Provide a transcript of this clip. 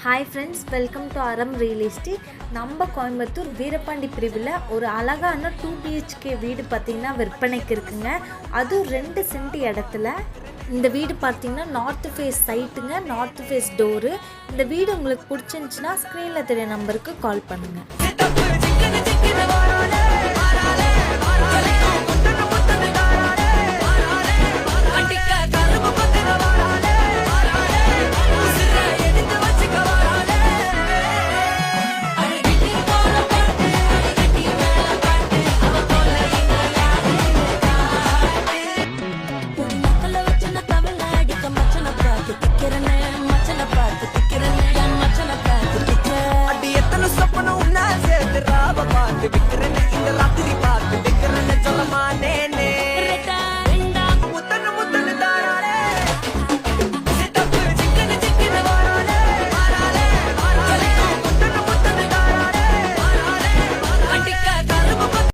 Hi friends, welcome to அறம் real estate. நம்ம கோயம்புத்தூர் வீரபாண்டி பிரிவில் ஒரு அழகான 2 BHK வீடு பார்த்திங்கன்னா விற்பனைக்கு இருக்குங்க. அதுவும் 2 சென்ட் இடத்துல. இந்த வீடு பார்த்திங்கன்னா நார்த் ஃபேஸ் சைட்டுங்க, நார்த் ஃபேஸ் டோரு. இந்த வீடு உங்களுக்கு பிடிச்சிருந்துச்சுன்னா ஸ்க்ரீனில் தெரிய நம்பருக்கு கால் பண்ணுங்கள்.